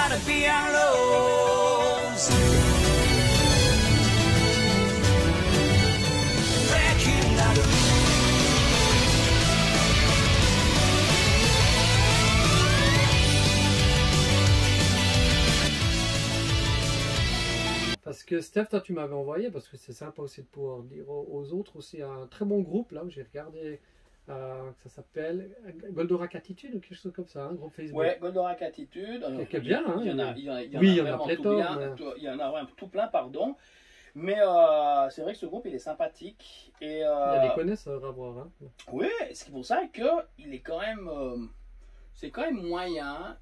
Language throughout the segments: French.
gotta be our lows. Breaking out of Parce que Steph, toi tu m'avais envoyé, parce que c'est sympa aussi de pouvoir dire aux autres aussi, un très bon groupe là où j'ai regardé, ça s'appelle Goldorak Attitude ou quelque chose comme ça, un groupe Facebook. Ouais, Goldorak Attitude. Qui est bien, hein, Il y en a, oui, il y en a vraiment pléthore, tout bien, mais- il y en a vraiment tout plein, pardon. Mais c'est vrai que ce groupe, il est sympathique. Et, Il y a des connaisseurs à voir. Hein. oui, c'est pour ça que il est quand même, c'est quand même moyen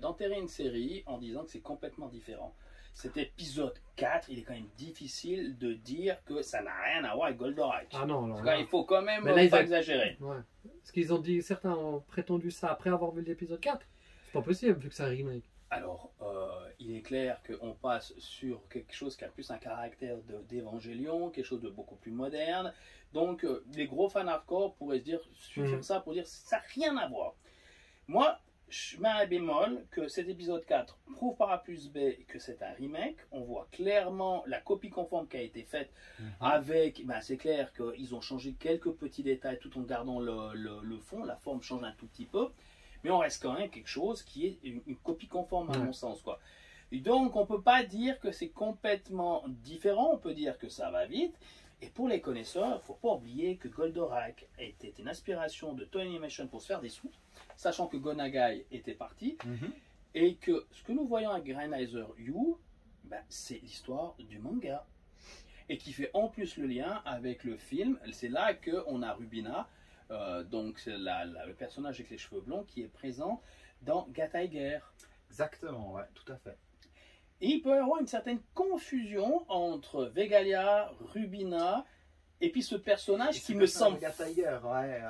d'enterrer une série en disant que c'est complètement différent. Cet épisode 4, il est quand même difficile de dire que ça n'a rien à voir avec Goldorak. Ah non, alors Parce là- qu'il faut quand même Mais là, ils pas a- exagérer. Ouais. Parce qu'ils ont dit, certains ont prétendu ça après avoir vu l'épisode 4. C'est pas possible vu que c'est un remake. Alors, il est clair qu'on passe sur quelque chose qui a plus un caractère d'évangélion, quelque chose de beaucoup plus moderne. Donc, les gros fans hardcore pourraient se dire, suffire ça pour dire ça n'a rien à voir. Moi, je mets un bémol que cet épisode 4 prouve par A plus B que c'est un remake. On voit clairement la copie conforme qui a été faite avec, ben, c'est clair qu'ils ont changé quelques petits détails tout en gardant le fond. La forme change un tout petit peu. Mais on reste quand même quelque chose qui est une copie conforme à mon sens, quoi. Et donc, on ne peut pas dire que c'est complètement différent. On peut dire que ça va vite. Et pour les connaisseurs, il ne faut pas oublier que Goldorak était une inspiration de Toei Animation pour se faire des sous, sachant que Go Nagai était parti, et que ce que nous voyons avec Grandmaster You, ben, c'est l'histoire du manga. Et qui fait en plus le lien avec le film. C'est là qu'on a Rubina, donc c'est le personnage avec les cheveux blonds, qui est présent dans Gatiger. Exactement, ouais, tout à fait. Et il peut y avoir une certaine confusion entre Vegalia, Rubina, et puis ce personnage qui me semble... Tiger, ouais,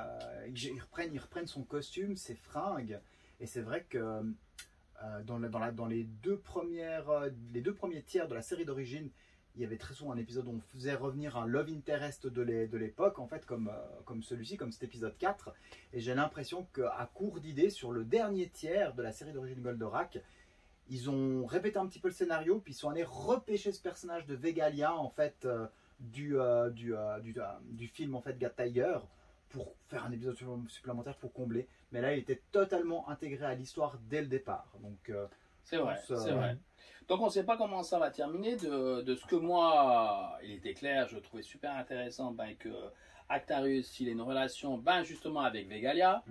ils reprennent son costume, ses fringues, et c'est vrai que dans les deux premiers tiers de la série d'origine, il y avait très souvent un épisode où on faisait revenir un love interest de l'époque, en fait, comme celui-ci, comme cet épisode 4. Et j'ai l'impression qu'à court d'idées, sur le dernier tiers de la série d'origine Goldorak, ils ont répété un petit peu le scénario, puis ils sont allés repêcher ce personnage de Vegalia, en fait, du film, en fait, God Tiger, pour faire un épisode supplémentaire pour combler. Mais là, il était totalement intégré à l'histoire dès le départ. Donc, c'est vrai, c'est vrai. Donc on ne sait pas comment ça va terminer. De ce que moi, il était clair, je trouvais super intéressant que Actarus, il a une relation justement avec Vegalia.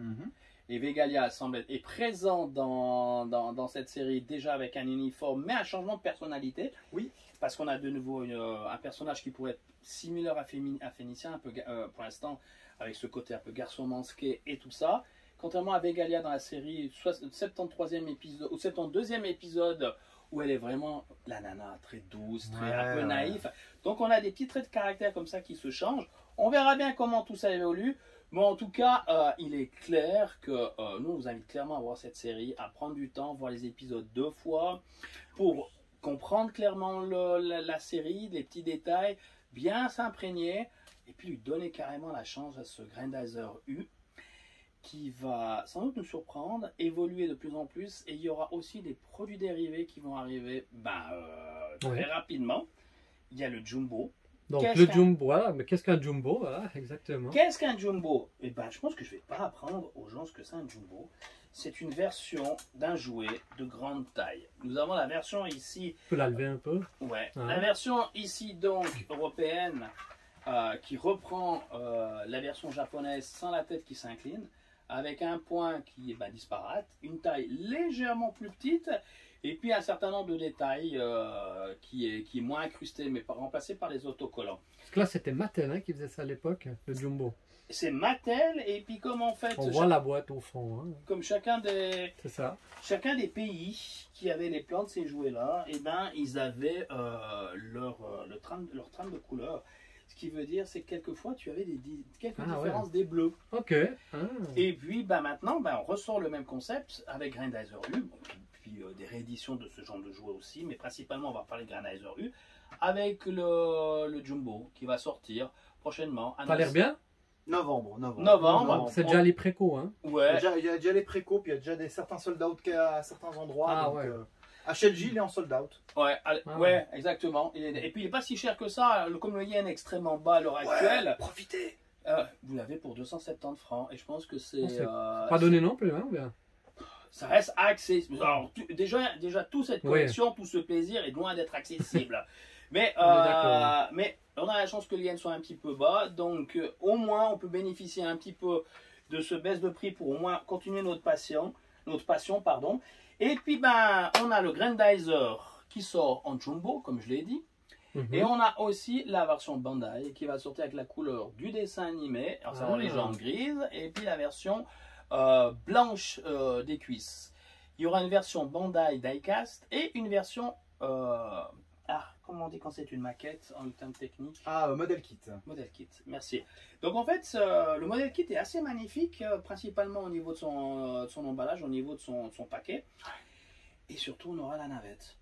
Et Vegalia est présent dans cette série déjà avec un uniforme, mais un changement de personnalité. Oui. Parce qu'on a de nouveau un personnage qui pourrait être similaire à Phénicien, un peu, pour l'instant, avec ce côté un peu garçon masqué et tout ça. Contrairement à Vegalia dans la série, 73e épisode, ou 72e épisode, où elle est vraiment la nana très douce, un peu naïf. Donc on a des petits traits de caractère comme ça qui se changent. On verra bien comment tout ça évolue. Mais en tout cas, il est clair que nous, on vous invite clairement à voir cette série, à prendre du temps, voir les épisodes 2 fois, pour comprendre clairement la série, les petits détails, bien s'imprégner, et puis lui donner carrément la chance à ce Grandizer U, qui va sans doute nous surprendre, évoluer de plus en plus, et il y aura aussi des produits dérivés qui vont arriver très rapidement. Il y a le Jumbo. Donc le Jumbo, voilà, mais qu'est-ce qu'un Jumbo, voilà, exactement. Qu'est-ce qu'un Jumbo? Eh ben, je pense que je ne vais pas apprendre aux gens ce que c'est un Jumbo. C'est une version d'un jouet de grande taille. Nous avons la version ici... Tu peux la lever un peu? Ouais. La version ici, donc, européenne, qui reprend la version japonaise sans la tête qui s'incline, avec un point qui est disparate, une taille légèrement plus petite, et puis un certain nombre de détails qui est moins incrusté, mais remplacé par les autocollants. Parce que là, c'était Mattel qui faisait ça à l'époque, le Jumbo. C'est Mattel, et puis comme en fait... On voit la boîte au fond. Hein. Comme chacun des pays qui avaient les plans de ces jouets-là, et ils avaient leur trame de couleur. Ce qui veut dire, c'est que quelquefois, tu avais quelques différences des bleus. Ok. Et puis, maintenant, on ressort le même concept avec Grandizer U, puis des rééditions de ce genre de jouets aussi, mais principalement, on va parler de Grandizer U, avec le Jumbo qui va sortir prochainement. Ça a l'air bien? Novembre. C'est déjà les précos, hein? Ouais. Il y a déjà les précos, puis il y a déjà certains sold out à certains endroits. HLJ, il est en sold out. Ouais, Ah ouais, exactement. Et puis il n'est pas si cher que ça. Comme le yen est extrêmement bas à l'heure actuelle, Profitez. vous l'avez pour 270 francs. Et je pense que C'est c'est. pas donné non plus, hein, ou bien. Ça reste accessible. Alors, déjà toute cette Ouais. collection, tout ce plaisir est loin d'être accessible. mais, On est d'accord. mais on a la chance que le yen soit un petit peu bas. Donc au moins on peut bénéficier un petit peu de ce baisse de prix pour au moins continuer notre passion. Pardon. Et puis ben, on a le Grandizer qui sort en jumbo, comme je l'ai dit. Mhm. Et on a aussi la version Bandai qui va sortir avec la couleur du dessin animé, à savoir les jambes grises, et puis la version blanche des cuisses. Il y aura une version Bandai Diecast et une version... comment on dit quand c'est une maquette en termes techniques? Model kit. Model kit, merci. Donc en fait, le model kit est assez magnifique, principalement au niveau de son emballage, au niveau de son paquet. Et surtout, on aura la navette.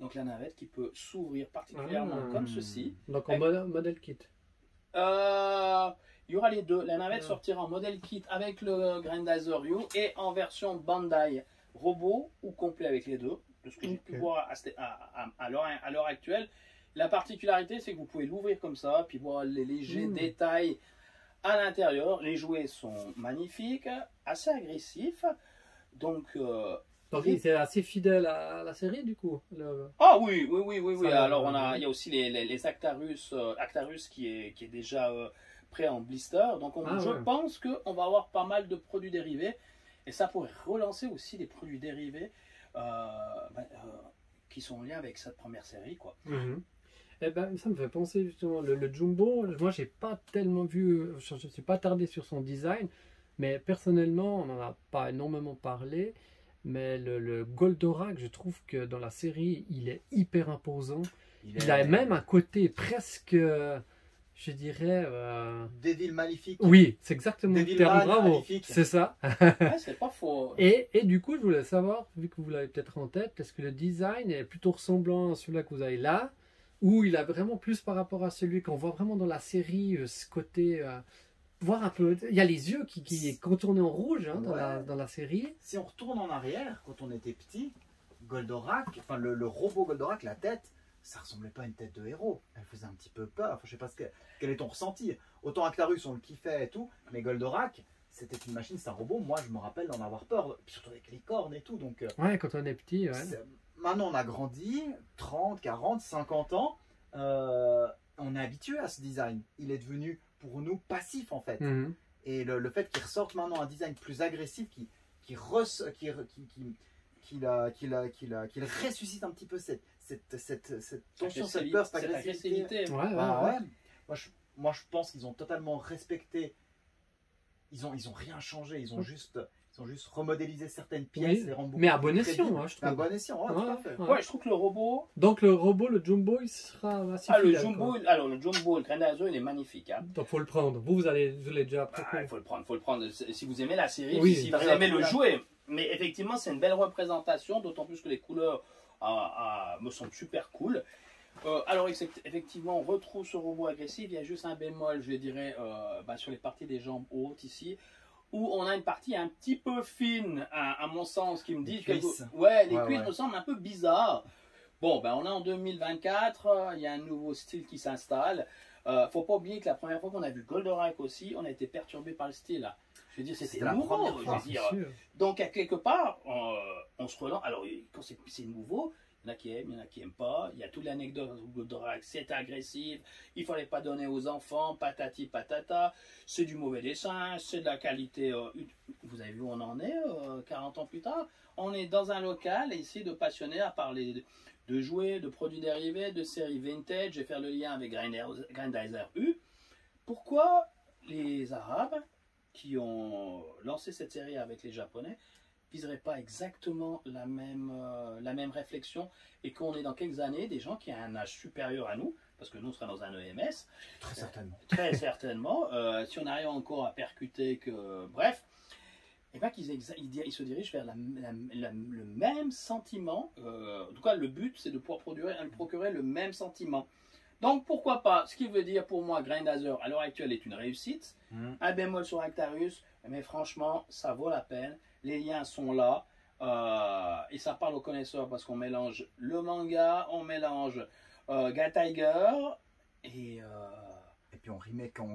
Donc la navette qui peut s'ouvrir particulièrement comme ceci. Donc en modèle kit. Il y aura les deux. La navette sortira en modèle kit avec le Grandizer U et en version Bandai robot ou complet avec les deux. De ce que j'ai pu voir à l'heure actuelle. La particularité, c'est que vous pouvez l'ouvrir comme ça, puis voir les légers détails à l'intérieur. Les jouets sont magnifiques, assez agressifs. Donc c'est assez fidèle à la série du coup. Ah oui, oui. Ça, Alors il y a aussi les Actarus, Actarus qui est déjà prêt en blister. Donc je pense qu'on va avoir pas mal de produits dérivés. Et ça pourrait relancer aussi des produits dérivés qui sont en lien avec cette première série, quoi. Eh ben, ça me fait penser justement, le Jumbo, moi j'ai pas tellement vu, je ne suis pas attardé sur son design, mais personnellement on n'en a pas énormément parlé, mais le Goldorak, je trouve que dans la série il est hyper imposant, il a même un côté presque, je dirais... Devil maléfique. Oui, c'est exactement le Devil terme, Man bravo, maléfique. c'est ça. Ouais, c'est pas faux. Et du coup, je voulais savoir, vu que vous l'avez peut-être en tête, est-ce que le design est plutôt ressemblant à celui-là que vous avez là, ou il a vraiment plus par rapport à celui qu'on voit vraiment dans la série, ce côté... voir un peu... Il y a les yeux qui est contourné en rouge hein, dans la série. Si on retourne en arrière, quand on était petit, Goldorak, enfin le robot Goldorak, la tête, ça ressemblait pas à une tête de héros. Elle faisait un petit peu peur. Enfin, je sais pas quel est ton ressenti. Autant Actarus, on le kiffait et tout, mais Goldorak, c'était une machine, c'est un robot. Moi, je me rappelle d'en avoir peur, puis surtout avec les cornes et tout. Donc, ouais, quand on est petit, ouais. Maintenant, on a grandi, 30, 40, 50 ans. On est habitué à ce design. Il est devenu, pour nous, passif en fait. Et le fait qu'il ressorte maintenant un design plus agressif, qu'il ressuscite un petit peu cette tension, cette peur, cette agressivité. Ouais. Moi, je pense qu'ils ont totalement respecté. Ils ont rien changé. Ils ont juste remodélisé certaines pièces. Les rendre beaucoup mais à plus bon escient, crédibles. hein, je trouve. À bon escient, ouais, tout à fait. Ouais, je trouve que le robot... Donc le robot, le Jumbo, il sera assez le fidèle, Jumbo, quoi. alors le Jumbo, le Grandizer, il est magnifique. Hein. Donc faut le prendre. Vous l'avez déjà... Il faut le prendre. Si vous aimez la série, Oui, si vous aimez le jouet. Mais effectivement, c'est une belle représentation, d'autant plus que les couleurs me semblent super cool. Alors effectivement, on retrouve ce robot agressif. Il y a juste un bémol, je dirais, sur les parties des jambes hautes ici, où on a une partie un petit peu fine, à mon sens, qui me dit que les cuisses me semblent un peu bizarres. Bon, on est en 2024, il y a un nouveau style qui s'installe. Faut pas oublier que la première fois qu'on a vu Goldorak aussi, on a été perturbé par le style. Là. Je veux dire, c'était nouveau. Donc, à quelque part, on se relance. Alors, quand c'est nouveau, il y en a qui aiment, il y en a qui n'aiment pas. Il y a toute l'anecdote de Goldorak, c'est agressif, il ne fallait pas donner aux enfants, patati patata, c'est du mauvais dessin, c'est de la qualité. Vous avez vu où on en est 40 ans plus tard? On est dans un local ici de passionnés à parler de jouets, de produits dérivés, de séries vintage, et faire le lien avec Grandizer U. Pourquoi les Arabes qui ont lancé cette série avec les Japonais viseraient pas exactement la même réflexion, et qu'on est dans quelques années des gens qui ont un âge supérieur à nous, parce que nous on sera dans un EMS. Très certainement. Très certainement. Si on arrive encore à percuter que... Bref. Et bien qu'ils se dirigent vers le même sentiment. En tout cas, le but, c'est de pouvoir procurer le même sentiment. Donc, pourquoi pas? Ce qui veut dire pour moi, Grandizer, à l'heure actuelle, est une réussite. Un bémol sur Actarus, mais franchement, ça vaut la peine. Les liens sont là. Et ça parle aux connaisseurs parce qu'on mélange le manga, on mélange Guy Tiger et Et puis on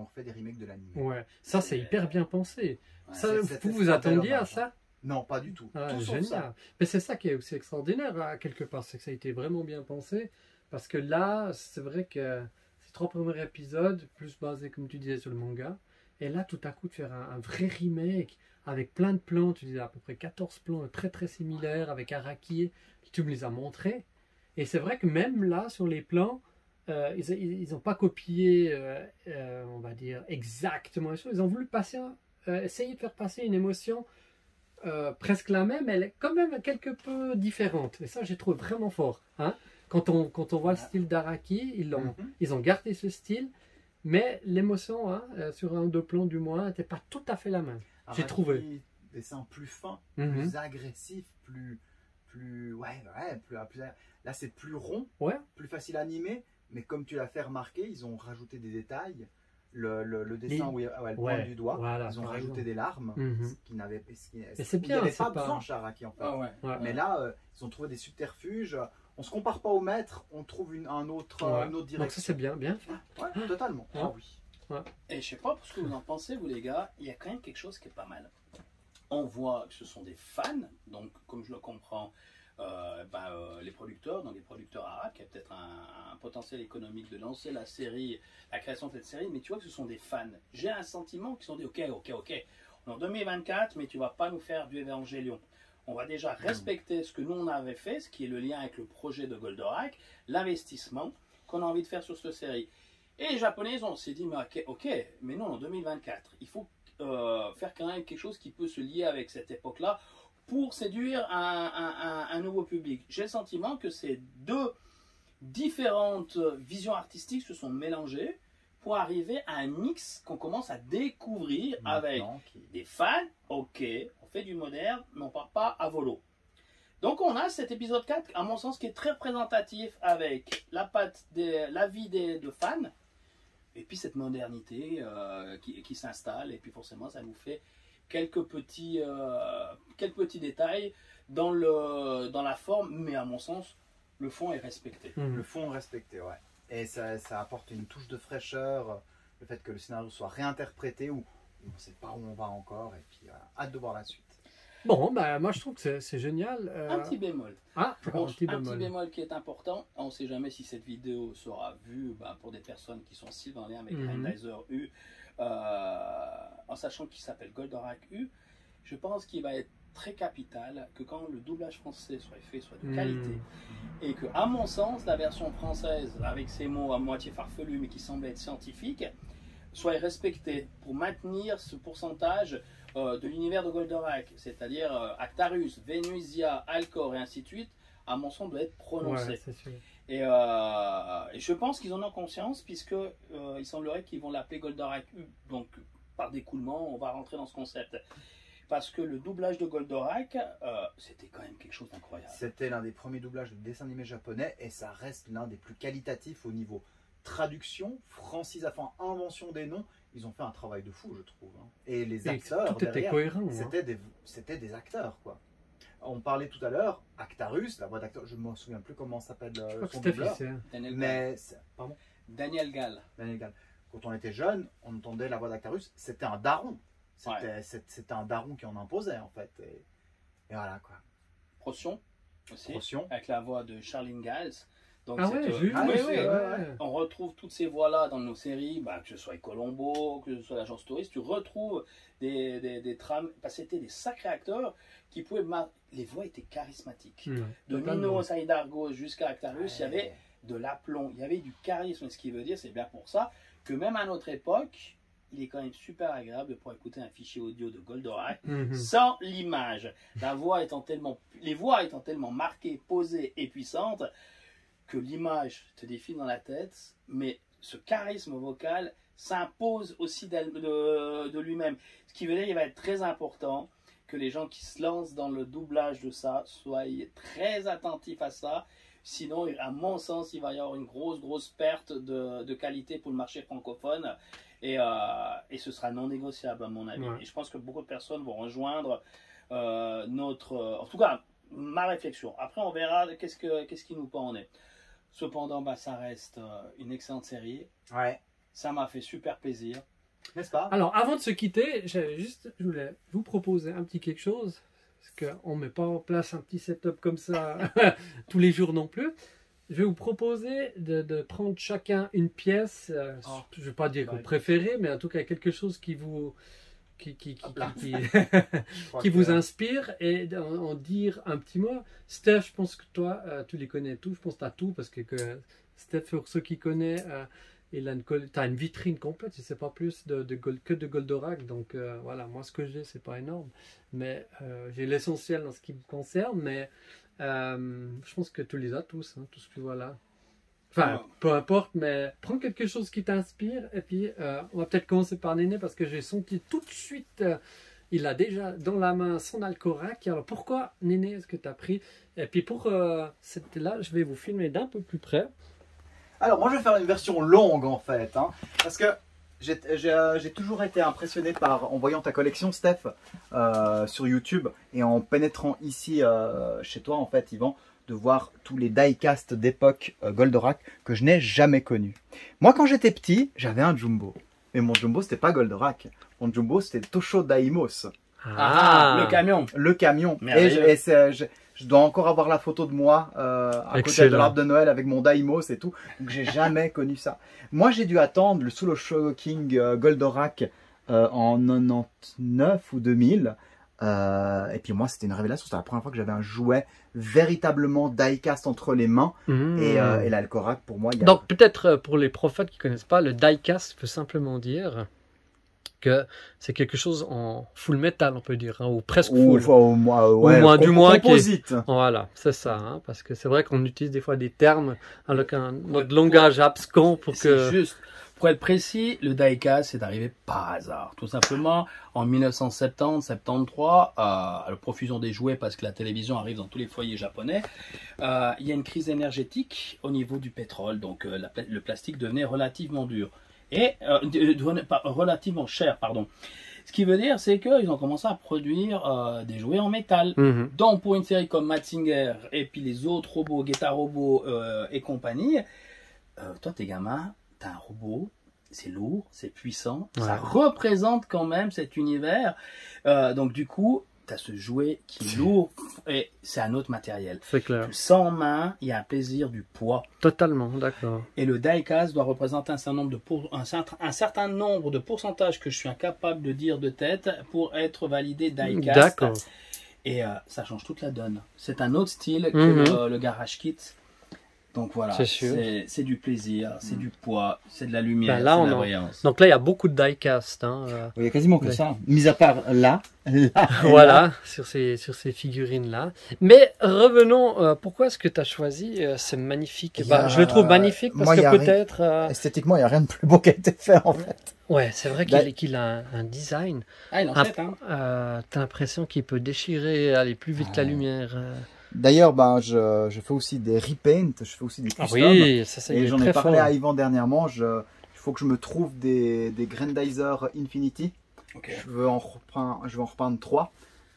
refait des remakes de l'anime. Ouais, ça c'est hyper bien pensé. ouais, Ça, c'était vous un bel attendiez à hommage, ça? Non, pas du tout. Ah, Tout sauf génial. ça. Mais c'est ça qui est aussi extraordinaire, à quelque part, c'est que ça a été vraiment bien pensé. Parce que là, c'est vrai que ces 3 premiers épisodes, plus basés, comme tu disais, sur le manga. Et là, tout à coup, de faire un vrai remake avec plein de plans, tu disais à peu près 14 plans très très similaires, avec Araki, tu me les as montrés. Et c'est vrai que même là, sur les plans, ils n'ont pas copié, on va dire, exactement les choses. Ils ont voulu essayer de faire passer une émotion presque la même, elle est quand même quelque peu différente. Et ça, j'ai trouvé vraiment fort. Hein. Quand on voit le style d'Araki, ils ont gardé ce style, mais l'émotion, hein, sur un ou deux plans du moins, n'était pas tout à fait la même. J'ai trouvé. Dessin plus fin, Mhm. plus agressif, là c'est plus rond, Ouais. plus facile à animer, mais comme tu l'as fait remarquer, ils ont rajouté des détails. Le dessin où elle Ouais, pointe du doigt, voilà, ils ont par rajouté exemple. des larmes, Mhm. ce qui n'avait c'est il n'y bien, avait c'est pas pas- besoin chez Araki en fait. ah ouais. Ouais. Mais là, ils ont trouvé des subterfuges. On se compare pas au maître, on trouve une autre Ouais. direction. Donc ça, c'est bien, bien fait. Ouais, totalement. Ouais. Ah oui. Et je sais pas ce que vous en pensez, vous les gars, il y a quand même quelque chose qui est pas mal. On voit que ce sont des fans, donc comme je le comprends, les producteurs, donc les producteurs arabes, qui a peut-être un potentiel économique de lancer la série, la création de cette série, mais tu vois que ce sont des fans. J'ai un sentiment qu'ils sont dit, ok, on est en 2024, mais tu vas pas nous faire du Evangelion. On va déjà respecter ce que nous on avait fait, ce qui est le lien avec le projet de Goldorak, l'investissement qu'on a envie de faire sur cette série. Et les Japonais, on s'est dit, mais ok, mais non, en 2024, il faut faire quand même quelque chose qui peut se lier avec cette époque-là pour séduire un nouveau public. J'ai le sentiment que ces deux différentes visions artistiques se sont mélangées pour arriver à un mix qu'on commence à découvrir avec Maintenant, des fans, ok, on fait du moderne, mais on part pas à volo. Donc on a cet épisode 4, à mon sens, qui est très représentatif avec la vie de fans, et puis cette modernité qui s'installe, et puis forcément ça nous fait quelques petits détails dans la forme, mais à mon sens, le fond est respecté. Mhm. le fond respecté, ouais. Et ça apporte une touche de fraîcheur, le fait que le scénario soit réinterprété, ou on ne sait pas où on va encore, et puis hâte de voir la suite. Bon, bah, moi je trouve que c'est génial. Un petit bémol. Ah, Bon, un petit un petit bémol. bémol qui est important, on ne sait jamais si cette vidéo sera vue pour des personnes qui sont cibles en lien avec Mhm. Randizer U, en sachant qu'il s'appelle Goldorak U, je pense qu'il va être très capital que quand le doublage français soit de qualité, et que, à mon sens, la version française, avec ces mots à moitié farfelus mais qui semblent être scientifiques, soit respectée pour maintenir ce pourcentage de l'univers de Goldorak, c'est-à-dire Actarus, Venusia, Alcor et ainsi de suite, à mon sens, doit être prononcé. Ouais, c'est sûr. Et je pense qu'ils en ont conscience, puisque il semblerait qu'ils vont l'appeler Goldorak U. Donc, par d'écoulement, on va rentrer dans ce concept. Parce que le doublage de Goldorak, c'était quand même quelque chose d'incroyable. C'était l'un des premiers doublages de dessins animés japonais, et ça reste l'un des plus qualitatifs au niveau traduction, francisation, invention des noms. Ils ont fait un travail de fou, je trouve. Hein. Et les Et acteurs tout était derrière, cohérent. Hein. c'était des acteurs, quoi. On parlait tout à l'heure, Actarus, la voix d'acteur, je ne me souviens plus comment s'appelle Je crois que son c'était doubleur, fixé. Hein. Daniel Gall. mais pardon, Daniel Gall. Daniel Gall. Quand on était jeune, on entendait la voix d'Actarus, c'était un daron. C'était un daron qui en imposait, en fait. Et voilà, quoi. Procyon aussi, Procyon. avec la voix de Charlene Gals. Donc Ah ouais, j'ai vu. Ah oui, oui, oui, ouais. on retrouve toutes ces voix-là dans nos séries, que ce soit Colombo, que ce soit l'agence touriste, tu retrouves des trames, parce que c'était des sacrés acteurs qui pouvaient... Les voix étaient charismatiques. Ouais, De totalement. Nino Saidargo jusqu'à Actarus, il y avait de l'aplomb, il y avait du charisme. Ce qui veut dire, c'est bien pour ça que même à notre époque, il est quand même super agréable pour écouter un fichier audio de Goldorak Mhm. sans l'image. Les voix étant tellement marquées, posées et puissantes que l'image te défile dans la tête, mais ce charisme vocal s'impose aussi de lui-même. Ce qui veut dire qu'il va être très important que les gens qui se lancent dans le doublage de ça soient très attentifs à ça. Sinon, à mon sens, il va y avoir une grosse perte de qualité pour le marché francophone. Et ce sera non négociable, à mon avis. Ouais. Et je pense que beaucoup de personnes vont rejoindre en tout cas, ma réflexion. Après, on verra qu'est-ce qui nous en est. Cependant, bah, ça reste une excellente série. Ouais. Ça m'a fait super plaisir. N'est-ce pas? Alors, avant de se quitter, je voulais vous proposer un petit quelque chose, parce qu'on ne met pas en place un petit setup comme ça tous les jours non plus. Je vais vous proposer de prendre chacun une pièce, je ne vais pas dire que vous préférez, mais en tout cas quelque chose qui vous, qui vous inspire, et en dire un petit mot. Steph, je pense que toi, tu les connais tous, je pense que tu as tout, parce que Steph, pour ceux qui connaissent, tu as une vitrine complète, je ne sais pas plus que de Goldorak, donc voilà, moi ce que j'ai, c'est pas énorme, mais j'ai l'essentiel dans ce qui me concerne, mais je pense que tu les as tous, hein, tout ce que voilà. Enfin, peu importe, mais prends quelque chose qui t'inspire, et puis on va peut-être commencer par Néné, parce que j'ai senti tout de suite, il a déjà dans la main son Alcorak. Alors pourquoi, Néné, est-ce que tu as pris? Et puis pour là, je vais vous filmer d'un peu plus près. Alors moi je vais faire une version longue en fait, hein, parce que j'ai toujours été impressionné en voyant ta collection, Steph, sur YouTube, et en pénétrant ici chez toi en fait, Yvan, de voir tous les diecast d'époque Goldorak que je n'ai jamais connus. Moi quand j'étais petit, j'avais un Jumbo, mais mon Jumbo c'était pas Goldorak, mon Jumbo c'était Tosho Daimos. Le camion. Le camion. Et je dois encore avoir la photo de moi à côté de l'arbre de Noël avec mon Daimos et tout. Donc j'ai jamais connu ça. Moi j'ai dû attendre le Soul Shocking Goldorak en 99 ou 2000. Et puis moi c'était une révélation. C'était la première fois que j'avais un jouet véritablement diecast entre les mains. Et l'Alcorak pour moi. Donc peut-être pour les prophètes qui ne connaissent pas, le diecast peut simplement dire que c'est quelque chose en full metal, on peut dire, hein, ou presque full. Au moins du moins composite. Voilà, c'est ça, hein, parce que c'est vrai qu'on utilise des fois des termes avec notre langage abscon pour que... Juste, pour être précis, le diecast c'est arrivé par hasard. Tout simplement, en 1970-73, à la profusion des jouets, parce que la télévision arrive dans tous les foyers japonais, il y a une crise énergétique au niveau du pétrole, donc le plastique devenait relativement dur. Et relativement cher, pardon. Ce qui veut dire, c'est qu'ils ont commencé à produire des jouets en métal. Donc, pour une série comme Mazinger et puis les autres robots, Geta Robo et compagnie, toi, t'es gamin, t'as un robot, c'est lourd, c'est puissant, ça représente quand même cet univers. Donc, du coup, t'as ce jouet qui est lourd et c'est un autre matériel. C'est clair. Sans main, il y a un plaisir du poids. Totalement, d'accord. Et le diecast doit représenter un certain nombre de pourcentages que je suis incapable de dire de tête pour être validé diecast. D'accord. Et ça change toute la donne. C'est un autre style que le Garage Kit. Donc voilà, c'est du plaisir, c'est du poids, c'est de la lumière, c'est de la brillance. Donc là, il y a beaucoup de diecast. Hein, il y a quasiment que ça, mis à part là. Voilà, là. sur ces figurines-là. Mais revenons, pourquoi est-ce que tu as choisi ce magnifique Je le trouve magnifique parce que peut-être... Esthétiquement, il n'y a rien de plus beau qui a été fait en fait. Ouais, c'est vrai qu'il a un design. Ah, il en fait, hein. T'as l'impression qu'il peut déchirer, aller plus vite que la lumière. D'ailleurs, je fais aussi des repaints, je fais aussi des customs. Oui, ça et j'en ai parlé à Yvan dernièrement. Il faut que je me trouve des Grandizer Infinity. Okay. Je vais en repeindre 3.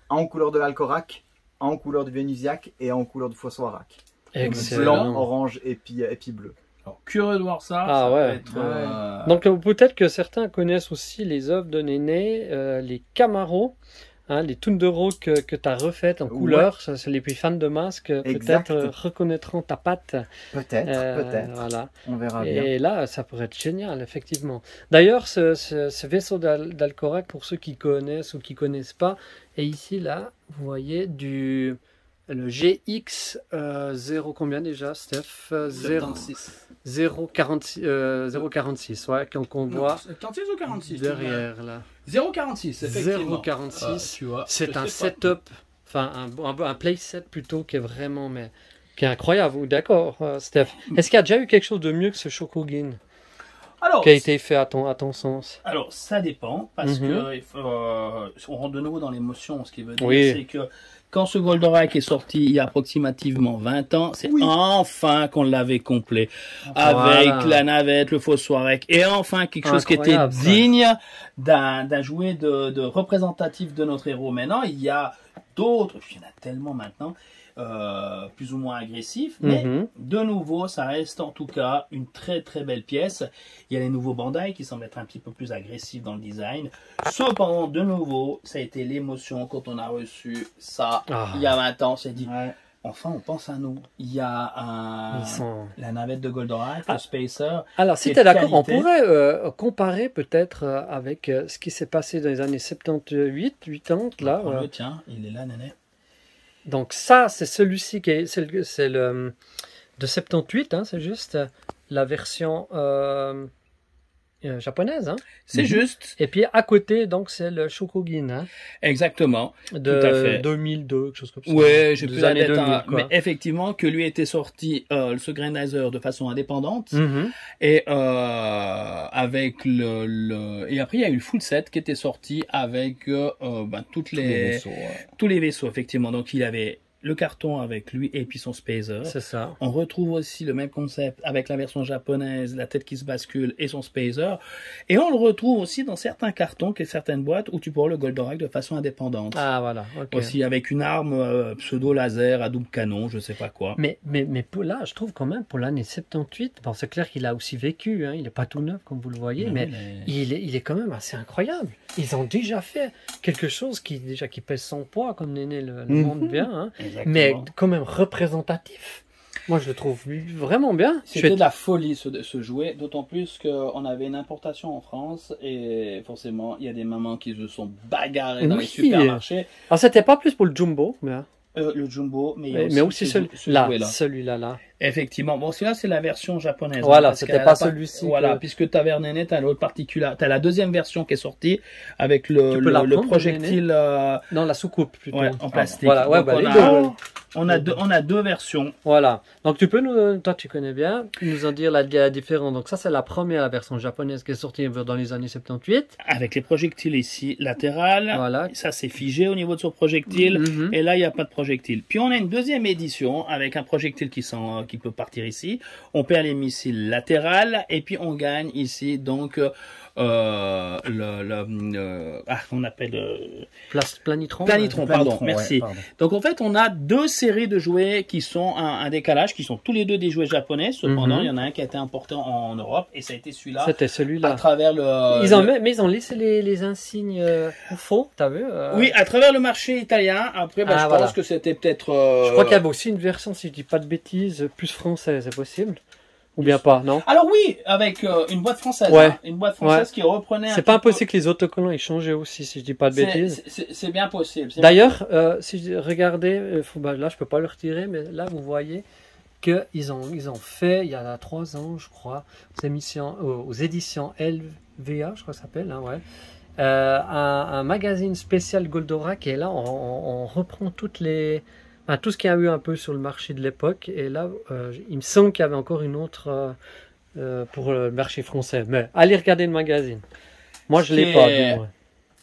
Un en couleur de l'Alcorak, un en couleur du Venusiac et un en couleur du Fossoirak. Excellent. Blanc, orange et puis bleu. Alors, curieux de voir ça. Ah, ça ouais. peut être, Donc peut-être que certains connaissent aussi les œuvres de Néné, les Camaro. Hein, les Tundero que tu as refaites en couleur, ça, les plus fans de masques peut-être reconnaîtront ta patte. Peut-être. Voilà. On verra bien. Et là, ça pourrait être génial, effectivement. D'ailleurs, ce vaisseau d'Alcorak, pour ceux qui connaissent ou qui connaissent pas, et ici, là, vous voyez le GX 0 combien déjà, Steph 046, ouais, qu'on voit 76 ou 46 derrière là. 046, effectivement. 046, c'est un setup, enfin un playset plutôt qui est vraiment, mais qui est incroyable. D'accord, Steph. Est-ce qu'il y a déjà eu quelque chose de mieux que ce Shokugin qui a été fait à ton sens? Alors ça dépend parce que on rentre de nouveau dans l'émotion. Ce qui veut dire c'est que quand ce Goldorak est sorti il y a approximativement 20 ans, c'est enfin qu'on l'avait complet. Avec la navette, le Fossoirec, et enfin quelque chose qui était digne d'un jouet de représentatif de notre héros. Maintenant, il y a d'autres, il y en a tellement maintenant, plus ou moins agressifs, mais de nouveau, ça reste en tout cas une très très belle pièce. Il y a les nouveaux Bandai qui semblent être un petit peu plus agressifs dans le design. Cependant, de nouveau, ça a été l'émotion quand on a reçu ça il y a 20 ans. On s'est dit, enfin, on pense à nous. Il y a la navette de Goldorak, le Spacer. Alors, si tu es d'accord, on pourrait comparer peut-être avec ce qui s'est passé dans les années 78, 80, là. Tiens, il est là, Néné. Donc ça, c'est celui-ci qui est, c'est le de 78, hein, c'est juste la version japonaise. Hein. C'est juste. Et puis à côté, donc c'est le Shokugin. Hein, exactement. De tout à fait. 2002, quelque chose comme ça. Ouais, j'ai plus la date, 2000, mais effectivement que lui était sorti ce Grandizer de façon indépendante et avec et après il y a eu le full set qui était sorti avec tous les vaisseaux effectivement. Donc il avait le carton avec lui et puis son Spacer. C'est ça. On retrouve aussi le même concept avec la version japonaise, la tête qui se bascule et son Spacer. Et on le retrouve aussi dans certains cartons, certaines boîtes où tu pourras le Goldorak de façon indépendante. Ah voilà. Okay. Aussi avec une arme pseudo laser à double canon, je sais pas quoi. Mais pour là, je trouve quand même pour l'année 78, bon c'est clair qu'il a aussi vécu, hein, il n'est pas tout neuf comme vous le voyez, mais il est quand même assez incroyable. Ils ont déjà fait quelque chose qui pèse son poids, comme Néné le montre bien. Hein. Mais quand même représentatif. Moi, je le trouve vraiment bien. C'était de la folie ce jouet, d'autant plus qu'on avait une importation en France et forcément, il y a des mamans qui se sont bagarrées dans les supermarchés. Alors, c'était pas plus pour le Jumbo, mais... le Jumbo, mais aussi celui-là. Là. Effectivement. Bon, celui-là, c'est la version japonaise. Voilà, hein, c'était pas celui-ci. Voilà, puisque tu avais Néné, tu as l'autre particulier. Tu as la deuxième version qui est sortie avec le projectile. Non, la soucoupe plutôt. Ouais, en plastique. Voilà, ouais, on a deux versions. Voilà. Donc, tu peux toi, tu connais bien, nous en dire la différence. Donc, ça, c'est la première, la version japonaise qui est sortie dans les années 78. Avec les projectiles ici, latéral. Voilà. Ça, c'est figé au niveau de son projectile. Et là, il n'y a pas de projectile. Puis, on a une deuxième édition avec un projectile qui peut partir ici. On perd les missiles latérales. Et puis, on gagne ici, donc, on appelle Planitron. Pardon, merci. Pardon. Donc en fait, on a deux séries de jouets qui sont un décalage, qui sont tous les deux des jouets japonais. Cependant, il y en a un qui a été importé en Europe et ça a été celui-là. C'était celui-là. À travers mais ils ont laissé les insignes faux, t'as vu Oui, à travers le marché italien. Après, je pense que c'était peut-être. Je crois qu'il y avait aussi une version, si je dis pas de bêtises, plus française, c'est possible. Ou bien pas, non? Alors oui, avec une boîte française. Ouais. Hein, une boîte française qui reprenait C'est pas impossible que les autocollants aient changé aussi, si je dis pas de bêtises. C'est bien possible. D'ailleurs, si je regardez, là je peux pas le retirer, mais là vous voyez qu'ils ont fait, il y a 3 ans, je crois, aux éditions LVA, je crois que ça s'appelle, hein, ouais. Un magazine spécial Goldorak, et là on reprend tout ce qu'il y a eu un peu sur le marché de l'époque, et là il me semble qu'il y avait encore une autre pour le marché français, mais allez regarder le magazine. Moi je l'ai pas.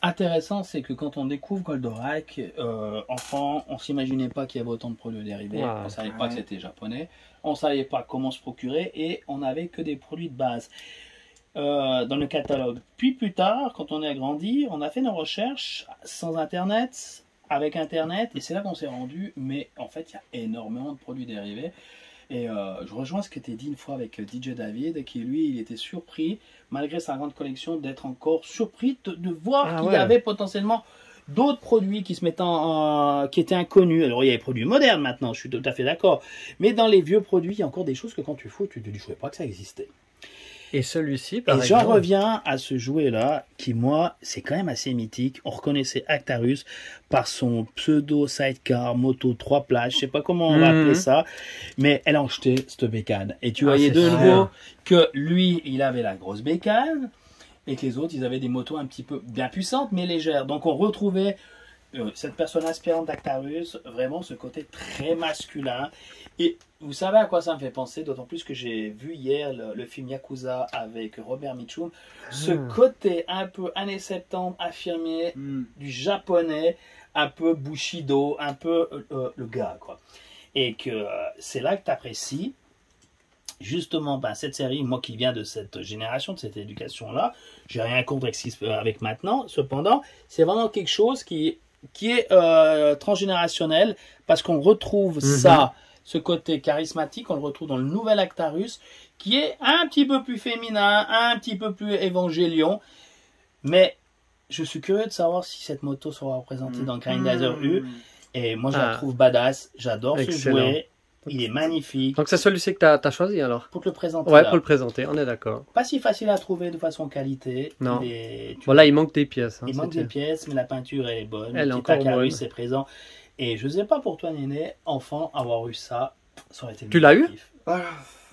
Intéressant, c'est que quand on découvre Goldorak, enfant, on s'imaginait pas qu'il y avait autant de produits dérivés, on savait pas que c'était japonais, on savait pas comment se procurer, et on avait que des produits de base dans le catalogue. Puis plus tard, quand on a grandi, on a fait nos recherches sans internet, avec internet, et c'est là qu'on s'est rendu, mais en fait il y a énormément de produits dérivés. Et je rejoins ce qui était dit une fois avec DJ David, qui lui, il était surpris, malgré sa grande collection, d'être encore surpris de voir qu'il y avait potentiellement d'autres produits qui se mettaient qui étaient inconnus. Alors il y a les produits modernes maintenant, je suis tout à fait d'accord, mais dans les vieux produits, il y a encore des choses que quand tu fous, tu te dis, je ne savais pas que ça existait. Et celui-ci, par exemple. Et j'en reviens à ce jouet-là, qui, moi, c'est quand même assez mythique. On reconnaissait Actarus par son pseudo sidecar moto 3 places. Je sais pas comment on va appeler ça. Mais elle a acheté cette bécane. Et tu voyais de nouveau que lui, il avait la grosse bécane. Et que les autres, ils avaient des motos un petit peu bien puissantes, mais légères. Donc on retrouvait cette personne inspirante d'Actarus, vraiment ce côté très masculin. Et vous savez à quoi ça me fait penser, d'autant plus que j'ai vu hier le film Yakuza avec Robert Mitchum. Ce côté un peu années 70 affirmé du japonais, un peu Bushido, un peu le gars, quoi. Et que c'est là que tu apprécies justement cette série, moi qui viens de cette génération, de cette éducation-là. J'ai rien contre avec maintenant. Cependant, c'est vraiment quelque chose qui qui est transgénérationnel, parce qu'on retrouve ce côté charismatique, on le retrouve dans le nouvel Actarus, qui est un petit peu plus féminin, un petit peu plus évangélion, mais je suis curieux de savoir si cette moto sera représentée dans Grindizer U, et moi je la trouve badass, j'adore ce jouet, il est magnifique. Donc c'est celui-ci que tu as choisi alors? Pour te le présenter. Ouais, là. pour le présenter, on est d'accord. Pas si facile à trouver de façon qualité. Non. Voilà, il manque des pièces. Hein, il manque des pièces, mais la peinture elle est bonne. Elle est le encore petit Actarus bonne. est présent. Et je sais pas pour toi, Néné, enfant, avoir eu ça, ça aurait été Tu l'as eu?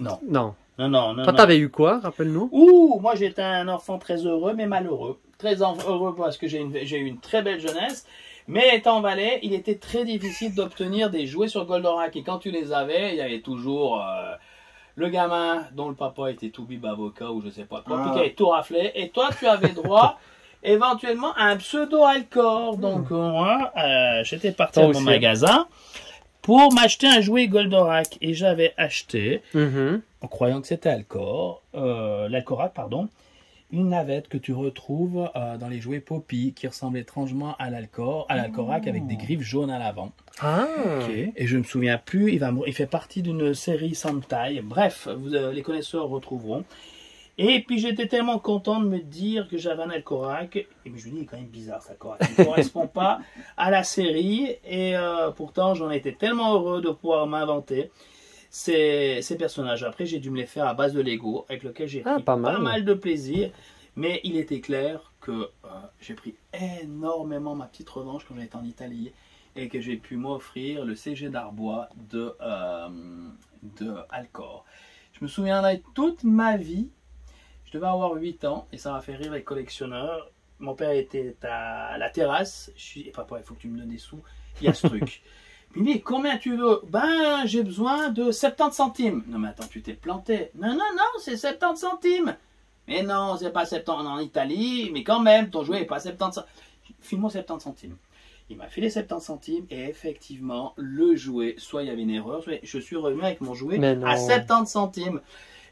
Non. Non. Non. Toi, t'avais eu quoi? Rappelle-nous. Ouh, moi j'étais un enfant très heureux, mais malheureux. Très heureux parce que j'ai eu une très belle jeunesse. Mais étant valet, il était très difficile d'obtenir des jouets sur Goldorak. Et quand tu les avais, il y avait toujours le gamin dont le papa était tout bib avocat ou je sais pas quoi, puis qui avait tout raflé. Et toi, tu avais droit éventuellement à un pseudo Alcor. Donc moi, j'étais parti à mon magasin pour m'acheter un jouet Goldorak. Et j'avais acheté, en croyant que c'était Alcor, l'Alcorak, pardon, une navette que tu retrouves dans les jouets Poppy qui ressemble étrangement à l'Alcorak avec des griffes jaunes à l'avant. Ah. Okay. Et je me souviens plus, il fait partie d'une série Sentai. Bref, les connaisseurs retrouveront. Et puis j'étais tellement content de me dire que j'avais un Alcorak. Et je me dis, il est quand même bizarre cet Alcorak. Il ne correspond pas à la série. Et pourtant, j'en étais tellement heureux de pouvoir m'inventer ces personnages. Après, j'ai dû me les faire à base de Lego, avec lequel j'ai pris pas mal de plaisir. Mais il était clair que j'ai pris énormément ma petite revanche quand j'étais en Italie et que j'ai pu m'offrir le CG d'Arbois de Alcor. Je me souviendrai toute ma vie. Je devais avoir 8 ans et ça m'a fait rire les collectionneurs. Mon père était à la terrasse. Je suis dit, papa, il faut que tu me donnes des sous. Il y a ce truc. Il me dit, combien tu veux? Ben, j'ai besoin de 70 centimes. Non, mais attends, tu t'es planté. Non, c'est 70 centimes. Mais non, c'est pas 70 en Italie, mais quand même, ton jouet n'est pas 70 centimes. File-moi 70 centimes. Il m'a filé 70 centimes et effectivement, le jouet, soit il y avait une erreur, soit je suis revenu avec mon jouet à 70 centimes.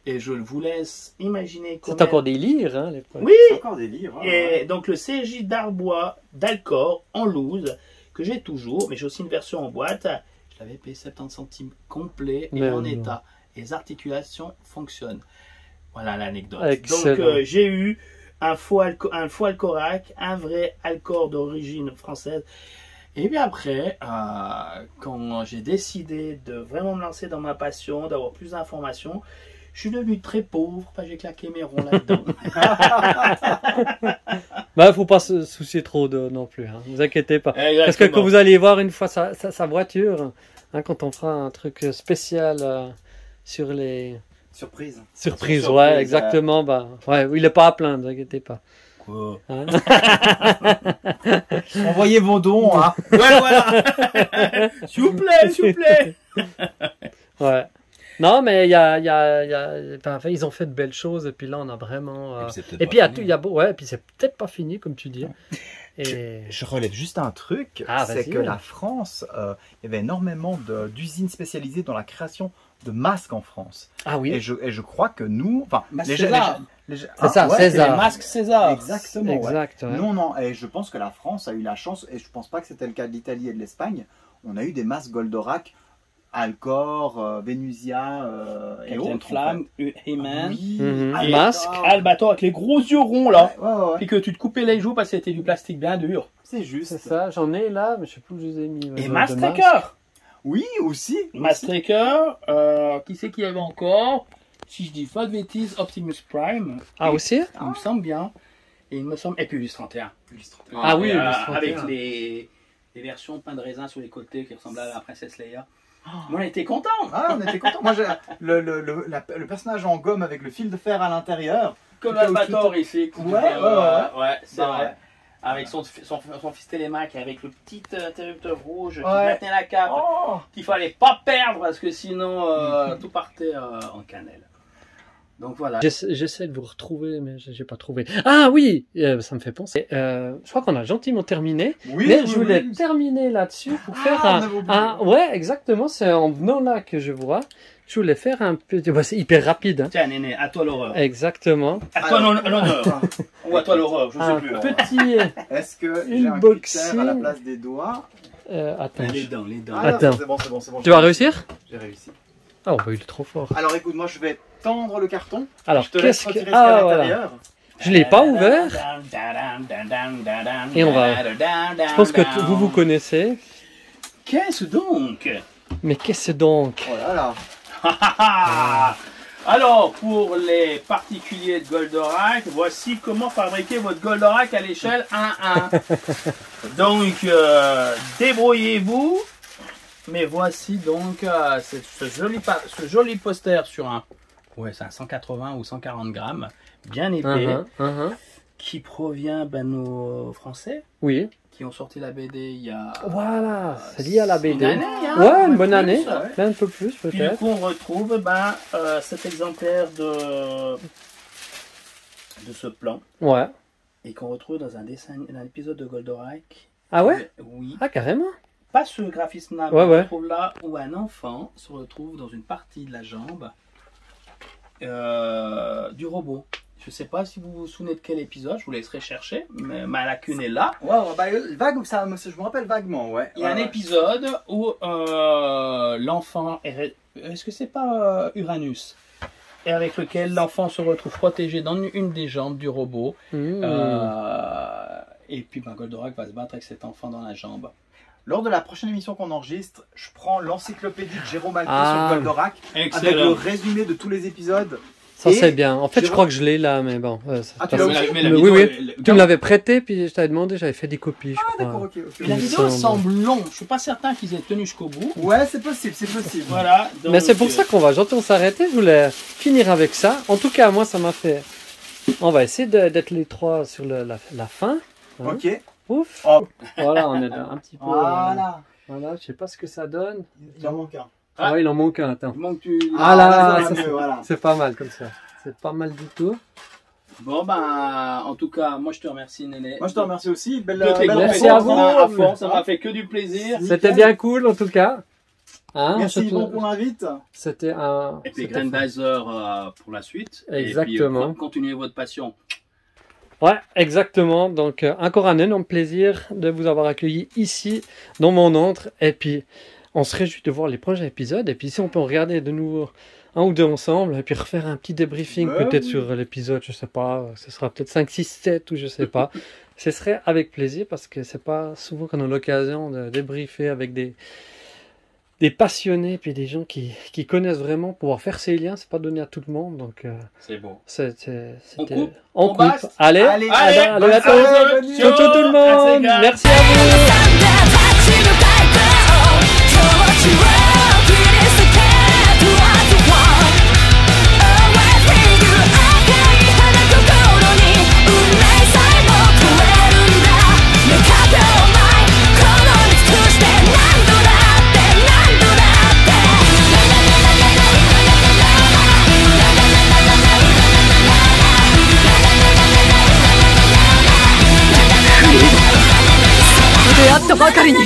Et je vous laisse imaginer combien... C'est encore des livres, hein, les points. Oui, c'est encore des livres. Hein, et donc le CJ d'Arbois d'Alcor en loose, que j'ai toujours, mais j'ai aussi une version en boîte. Je l'avais payé 70 centimes complet et en état. Et les articulations fonctionnent. Voilà l'anecdote. Donc j'ai eu un faux Alcorak, un vrai Alcor d'origine française. Et puis après, quand j'ai décidé de vraiment me lancer dans ma passion, d'avoir plus d'informations, je suis devenu très pauvre, j'ai claqué mes ronds là-dedans. Bah, faut pas se soucier trop non plus, hein. Ne vous inquiétez pas. Exactement. Parce que quand vous allez voir une fois sa voiture, hein, quand on fera un truc spécial sur les... Surprise, ouais, exactement. Bah, ouais, il est pas à plaindre, ne vous inquiétez pas. Quoi hein. Envoyez vos dons, hein. Ouais, voilà. S'il vous plaît. Ouais. Non, mais ils ont fait de belles choses et puis là on a vraiment. Et puis puis c'est peut-être pas fini comme tu dis. Et... Je relève juste un truc, c'est que la France, il y avait énormément d'usines spécialisées dans la création de masques en France. Ah oui. Et je crois que nous, enfin, César. C'est ça, César. Les masques César. Exactement. Exact. Ouais. Non, et je pense que la France a eu la chance, et je pense pas que c'était le cas de l'Italie et de l'Espagne. On a eu des masques Goldorak. Alcor, Vénusia et autres. Flamme, He-Man, Masque, Albator avec les gros yeux ronds là, ouais. puis que tu te coupais les joues parce que c'était du plastique bien dur. C'est juste. C'est ça, j'en ai là, mais je sais plus où je les ai mis. Et Mass Tracker. Oui, aussi. Mass Tracker, qui c'est qu'il y avait encore? Si je dis pas de bêtises, Optimus Prime. Ah aussi? Il me semble bien. Et il me semble. Et puis Ulysse 31. Ah oui, avec les versions pain de raisin sur les côtés qui ressemblaient à la princesse Leia. Moi, on était contents. Ah, on était contents. Moi, le personnage en gomme avec le fil de fer à l'intérieur. Comme l'Albator ici. Ouais, c'est vrai. Avec son fils Télémaque, avec le petit interrupteur rouge qui maintenait la cape, qu'il fallait pas perdre parce que sinon tout partait en cannelle. Donc voilà. J'essaie de vous retrouver, mais j'ai pas trouvé. Ah oui, ça me fait penser. Je crois qu'on a gentiment terminé, mais je voulais terminer là-dessus pour faire ouais, exactement. C'est en venant là que je vois. Je voulais faire un petit. Bah, c'est hyper rapide. Hein. Tiens, Néné, à toi l'horreur. Exactement. À toi l'honneur. Ou à toi l'horreur, je sais plus. Petit. Est-ce que Une j'ai un boxing. cutter à la place des doigts? Attends. Les dents. Ah, non, Attends. c'est bon. Tu vas réussir? J'ai réussi. Ah, bah, il est trop fort. Alors écoute, moi je vais tendre le carton. Alors, Je te laisse qu'est-ce que. retirer ce qu'il y a à Ah, voilà. l'intérieur. Je l'ai pas ouvert. Et on va. Je pense que vous connaissez. Qu'est-ce donc? Mais qu'est-ce donc? Oh là là. Alors, pour les particuliers de Goldorak, voici comment fabriquer votre Goldorak à l'échelle 1-1. Donc, débrouillez-vous. Mais voici donc ce joli poster sur un... Ouais, c'est un 180 ou 140 grammes, bien épais, qui provient de nos Français, Oui. qui ont sorti la BD il y a... Voilà, c'est lié à la BD. Une année, hein, Ouais, une un peu bonne plus, année. ouais. Un peu plus Puis du peut-être. coup, on retrouve cet exemplaire de ce plan, Ouais. et qu'on retrouve dans un épisode de Goldorak. Ah ouais? Oui. Ah, carrément. Pas ce graphisme-là, Ouais, qu'on ouais. retrouve là où un enfant se retrouve dans une partie de la jambe du robot. Je sais pas si vous vous souvenez de quel épisode, je vous laisserai chercher, mais ma lacune est là. Ouais, bah, vague, ça, je me rappelle vaguement, ouais. Il y a un épisode où l'enfant est... Est-ce que c'est pas Uranus? Et avec lequel l'enfant se retrouve protégé dans une des jambes du robot. Mmh. Et puis Goldorak va se battre avec cet enfant dans la jambe. Lors de la prochaine émission qu'on enregistre, je prends l'encyclopédie de Jérôme Alpé Ah. sur Goldorak avec le Excellent. résumé de tous les épisodes. Ça Et c'est bien. En fait, je Jérôme- crois que je l'ai là, mais bon. Ça Ah, passe. tu l'as aussi Mais la Mais vidéo, oui. Tu me l'avais prêté, puis je t'avais demandé, j'avais fait des copies, je Ah crois. d'accord, ok. La Il me vidéo semble. semble long. Je suis pas certain qu'ils aient tenu jusqu'au bout. Ouais, c'est possible, c'est possible. Voilà. Donc, Mais c'est pour ça qu'on va gentiment s'arrêter. Je voulais finir avec ça. En tout cas, moi, ça m'a fait. On va essayer d'être les trois sur la fin. Hein. Ok. Ouf. Oh. Voilà, on est là, un petit peu. Voilà. Voilà, je sais pas ce que ça donne. Il en manque un. Ah. Ah, il en manque un. Attends. Il manque du... Ah là, ça va ça, mieux, c'est- voilà. C'est pas mal comme ça. C'est pas mal du tout. Bon, en tout cas, moi je te remercie, Néné. Moi je te remercie aussi. Belle, De tes belle Merci compétences, à vous. à fond, ça m'a fait que du plaisir. C'était bien cool en tout cas. Hein, Merci surtout- Yvon pour l'invite. C'était un. Et puis c'était Grandizer pour la suite. Exactement. Et puis, continuez votre passion. Ouais, exactement. Donc, encore un énorme plaisir de vous avoir accueilli ici, dans mon antre. Et puis, on se réjouit de voir les prochains épisodes. Et puis, si on peut en regarder de nouveau un ou deux ensemble, et puis refaire un petit débriefing Bah peut-être oui. sur l'épisode, je sais pas, ce sera peut-être 5, 6, 7 ou je sais pas. Ce serait avec plaisir parce que c'est pas souvent qu'on a l'occasion de débriefer avec des passionnés, puis des gens qui connaissent vraiment. Pouvoir faire ces liens, c'est pas donné à tout le monde. Donc, C'est beau. c'était. On coupe On On coupe. baste Allez, Allez, Allez, allez, bonne attends. soirée, bonne Ciao, ciao tout le nuit. monde. À très Merci à vous.出会ったばかりに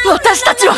私たちは